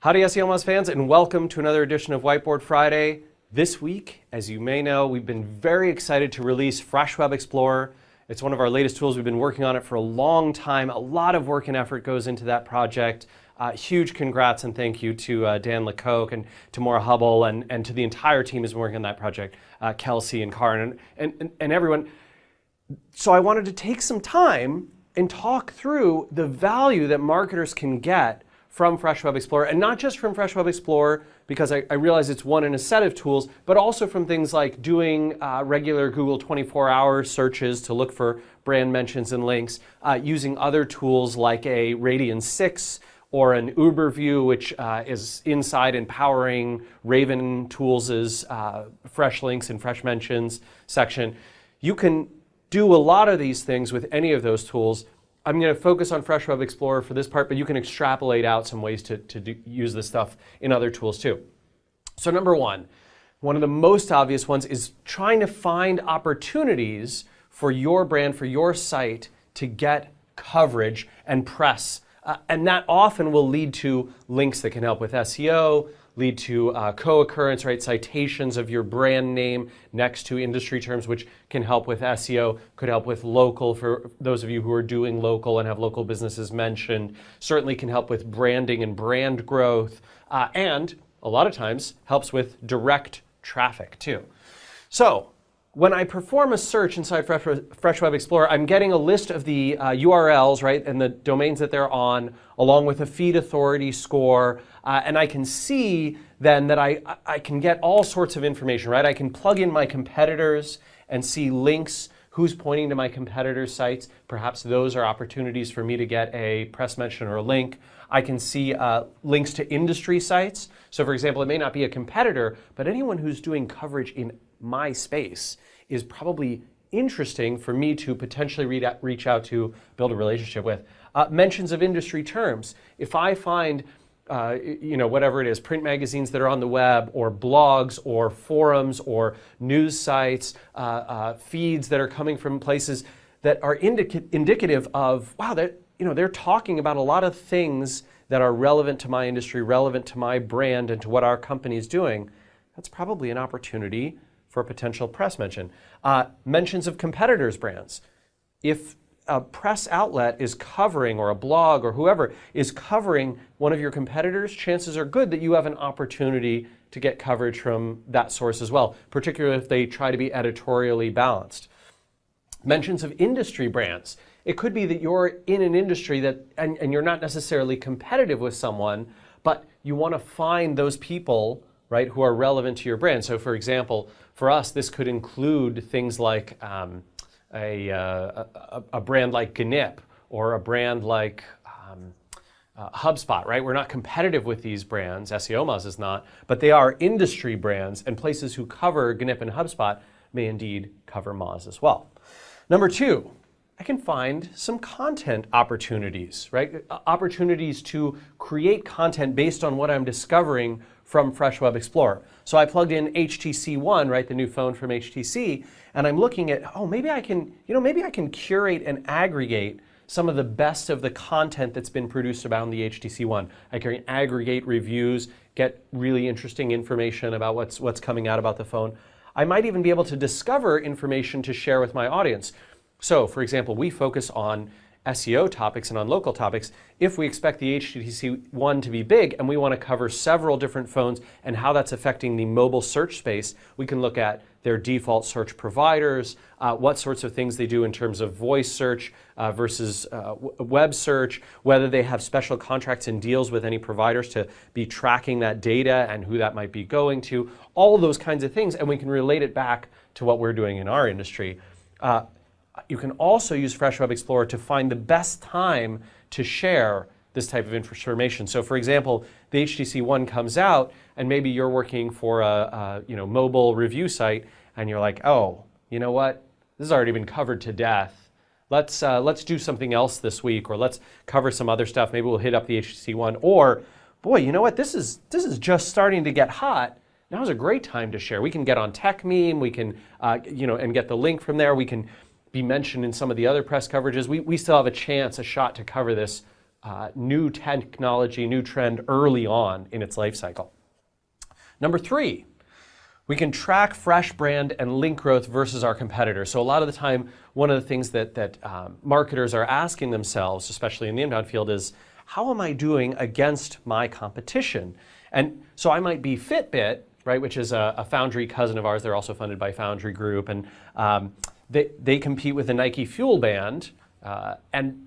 Howdy Seomoz fans, and welcome to another edition of Whiteboard Friday. This week, as you may know, we've been very excited to release Fresh Web Explorer. It's one of our latest tools. We've been working on it for a long time. A lot of work and effort goes into that project. Huge congrats and thank you to Dan Lecoq and to Maura Hubble and to the entire team who's been working on that project, Kelsey and Karin and everyone. So I wanted to take some time and talk through the value that marketers can get from Fresh Web Explorer, and not just from Fresh Web Explorer, because I realize it's one in a set of tools, but also from things like doing regular Google 24-hour searches to look for brand mentions and links, using other tools like a Radian 6 or an Uberview, which is inside and powering Raven Tools' Fresh Links and Fresh Mentions section. You can do a lot of these things with any of those tools. I'm going to focus on Fresh Web Explorer for this part, but you can extrapolate out some ways to use this stuff in other tools too. So number one of the most obvious ones is trying to find opportunities for your brand, for your site to get coverage and press. And that often will lead to links that can help with SEO, lead to co-occurrence, right? Citations of your brand name next to industry terms, which can help with SEO, could help with local for those of you who are doing local and have local businesses mentioned, certainly can help with branding and brand growth, and a lot of times helps with direct traffic too. So when I perform a search inside Fresh Web Explorer, I'm getting a list of the URLs, right, and the domains that they're on, along with a feed authority score, and I can see then that I can get all sorts of information, right? I can plug in my competitors and see links, who's pointing to my competitors' sites. Perhaps those are opportunities for me to get a press mention or a link. I can see links to industry sites. So for example, it may not be a competitor, but anyone who's doing coverage in my space is probably interesting for me to potentially reach out to, build a relationship with. Mentions of industry terms. If I find, whatever it is, print magazines that are on the web, or blogs, or forums, or news sites, feeds that are coming from places that are indicative of, wow, they're talking about a lot of things that are relevant to my industry, relevant to my brand, and to what our company is doing, that's probably an opportunity for a potential press mention. Mentions of competitors' brands. If a press outlet is covering, or a blog, or whoever is covering one of your competitors, chances are good that you have an opportunity to get coverage from that source as well, particularly if they try to be editorially balanced. Mentions of industry brands. It could be that you're in an industry that, and you're not necessarily competitive with someone, but you want to find those people, right, who are relevant to your brand. So for example, for us, this could include things like a brand like GNIP, or a brand like HubSpot, right? We're not competitive with these brands, Seomoz is not, but they are industry brands, and places who cover GNIP and HubSpot may indeed cover Moz as well. Number two, I can find some content opportunities, right? Opportunities to create content based on what I'm discovering from Fresh Web Explorer. So I plugged in HTC One, right, the new phone from HTC, and I'm looking at, maybe I can curate and aggregate some of the best of the content that's been produced around the HTC One. I can aggregate reviews, get really interesting information about what's coming out about the phone. I might even be able to discover information to share with my audience. So, for example, we focus on SEO topics and on local topics. If we expect the HTC One to be big and we want to cover several different phones and how that's affecting the mobile search space, we can look at their default search providers, what sorts of things they do in terms of voice search versus web search, whether they have special contracts and deals with any providers to be tracking that data and who that might be going to, all of those kinds of things, and we can relate it back to what we're doing in our industry. You can also use Fresh Web Explorer to find the best time to share this type of information. So for example, the HTC One comes out, and maybe you're working for a mobile review site, and you're like, oh, you know what? This has already been covered to death. Let's do something else this week, or let's cover some other stuff. Maybe we'll hit up the HTC One. Or, boy, you know what? This is just starting to get hot. Now's a great time to share. We can get on Tech Meme. We can, and get the link from there. We can be mentioned in some of the other press coverages. We still have a shot to cover this new technology, new trend early on in its life cycle. Number 3, we can track fresh brand and link growth versus our competitors. So a lot of the time, one of the things that marketers are asking themselves, especially in the inbound field, is how am I doing against my competition? And so I might be Fitbit, right, which is a Foundry cousin of ours. They're also funded by Foundry Group, and they compete with the Nike Fuel Band, and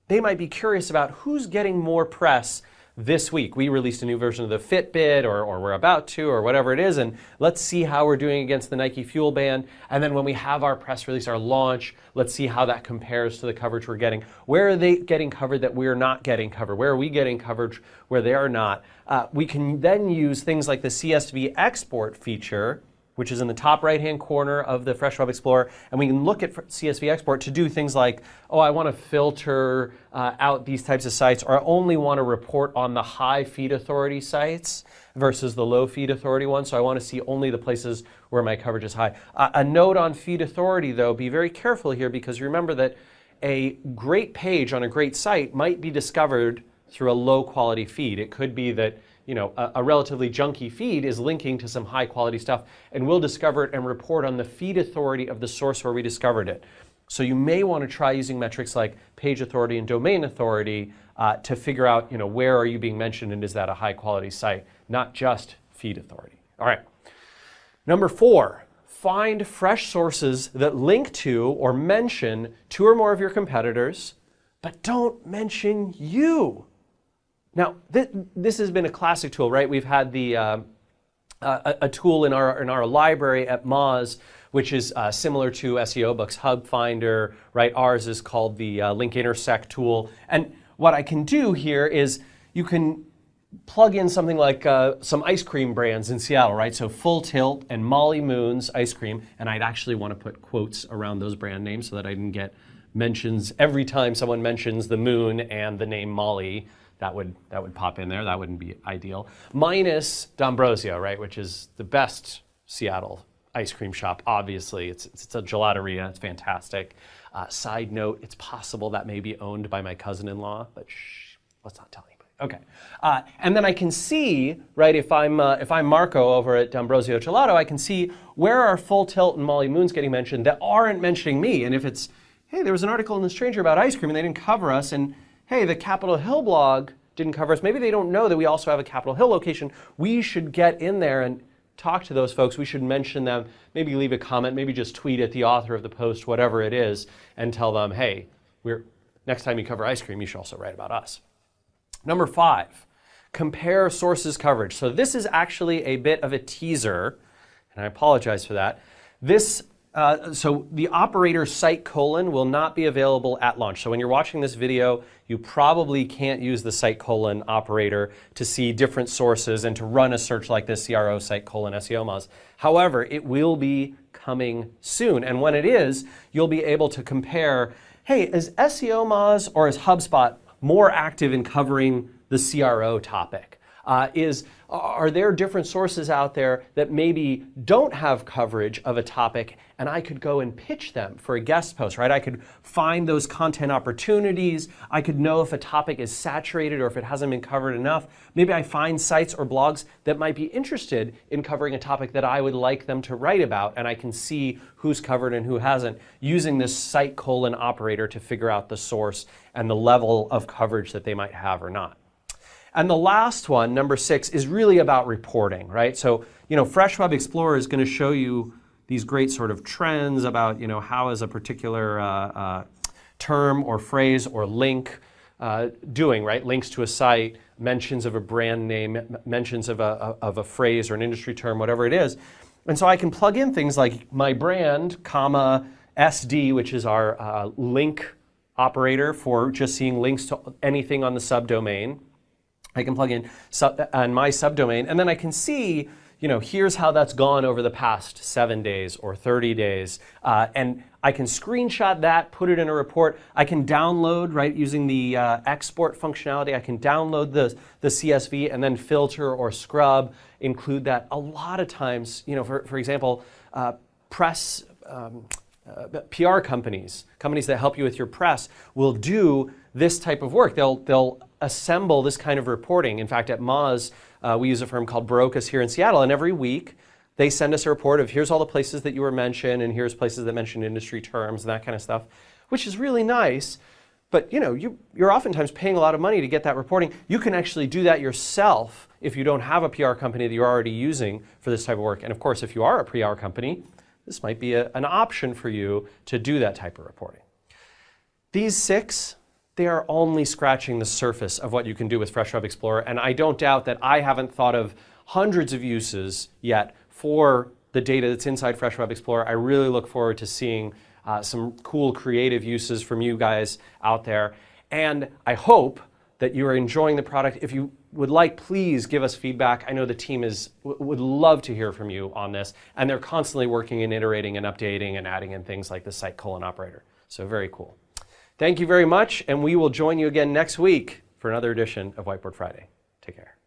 they might be curious about who's getting more press this week. We released a new version of the Fitbit, or we're about to, or whatever it is, and let's see how we're doing against the Nike Fuel Band. And then when we have our press release, our launch, let's see how that compares to the coverage we're getting. Where are they getting covered that we're not getting covered? Where are we getting coverage where they are not? We can then use things like the CSV export feature, which is in the top right-hand corner of the Fresh Web Explorer, and we can look at CSV export to do things like, oh, I want to filter out these types of sites, or I only want to report on the high feed authority sites versus the low feed authority ones, so I want to see only the places where my coverage is high. A note on feed authority, though, be very careful here, because remember that a great page on a great site might be discovered through a low-quality feed. It could be that a relatively junky feed is linking to some high quality stuff, and we'll discover it and report on the feed authority of the source where we discovered it. So you may want to try using metrics like page authority and domain authority to figure out where are you being mentioned and is that a high quality site, not just feed authority. All right. Number 4, find fresh sources that link to or mention 2 or more of your competitors, but don't mention you. Now, this has been a classic tool, right? We've had a tool in our library at Moz, which is similar to SEO Book's Hub Finder, right? Ours is called the Link Intersect tool. And what I can do here is you can plug in something like some ice cream brands in Seattle, right? So Full Tilt and Molly Moon's ice cream, and I'd actually want to put quotes around those brand names so that I can get mentions every time someone mentions the moon and the name Molly. That would pop in there. That wouldn't be ideal. Minus D'Ambrosio, right, which is the best Seattle ice cream shop, obviously. It's a gelateria. It's fantastic. Side note, it's possible that may be owned by my cousin-in-law, but shh, let's not tell anybody. Okay. And then I can see, right, if I'm Marco over at D'Ambrosio Gelato, I can see where are Full Tilt and Molly Moon's getting mentioned that aren't mentioning me. And if it's, hey, there was an article in The Stranger about ice cream and they didn't cover us, and hey, the Capitol Hill blog didn't cover us. Maybe they don't know that we also have a Capitol Hill location. We should get in there and talk to those folks. We should mention them, maybe leave a comment, maybe just tweet at the author of the post, whatever it is, and tell them, hey, next time you cover ice cream, you should also write about us. Number 5, compare sources coverage. So this is actually a bit of a teaser, and I apologize for that. So the operator site : will not be available at launch. So when you're watching this video, you probably can't use the site : operator to see different sources and to run a search like this, CRO site : Seomoz. However, it will be coming soon. And when it is, you'll be able to compare, hey, is Seomoz or is HubSpot more active in covering the CRO topic? Are there different sources out there that maybe don't have coverage of a topic, and I could go and pitch them for a guest post, right? I could find those content opportunities. I could know if a topic is saturated or if it hasn't been covered enough. Maybe I find sites or blogs that might be interested in covering a topic that I would like them to write about, and I can see who's covered and who hasn't using this site : operator to figure out the source and the level of coverage that they might have or not. And the last one, number 6, is really about reporting, right? So, Fresh Web Explorer is going to show you these great sort of trends about, how is a particular term or phrase or link doing, right? Links to a site, mentions of a brand name, mentions of a phrase or an industry term, whatever it is. And so I can plug in things like my brand, comma, SD, which is our link operator for just seeing links to anything on the subdomain. I can plug in on my subdomain, and then I can see, here's how that's gone over the past 7 days or 30 days. And I can screenshot that, put it in a report. I can download, right, using the export functionality. I can download the CSV and then filter or scrub, include that. A lot of times, for example, press PR companies, companies that help you with your press, will do this type of work. They'll assemble this kind of reporting. In fact, at Moz, we use a firm called Barocas here in Seattle, and every week they send us a report of here's all the places that you were mentioned, and here's places that mention industry terms and that kind of stuff, which is really nice. But you're oftentimes paying a lot of money to get that reporting. You can actually do that yourself if you don't have a PR company that you're already using for this type of work. And of course, if you are a PR company, this might be an option for you to do that type of reporting. These 6, they are only scratching the surface of what you can do with Fresh Web Explorer, and I don't doubt that I haven't thought of hundreds of uses yet for the data that's inside Fresh Web Explorer. I really look forward to seeing some cool creative uses from you guys out there, and I hope that you are enjoying the product. If you would like, please give us feedback. I know the team would love to hear from you on this, and they're constantly working and iterating and updating and adding in things like the site colon operator. So very cool. Thank you very much, and we will join you again next week for another edition of Whiteboard Friday. Take care.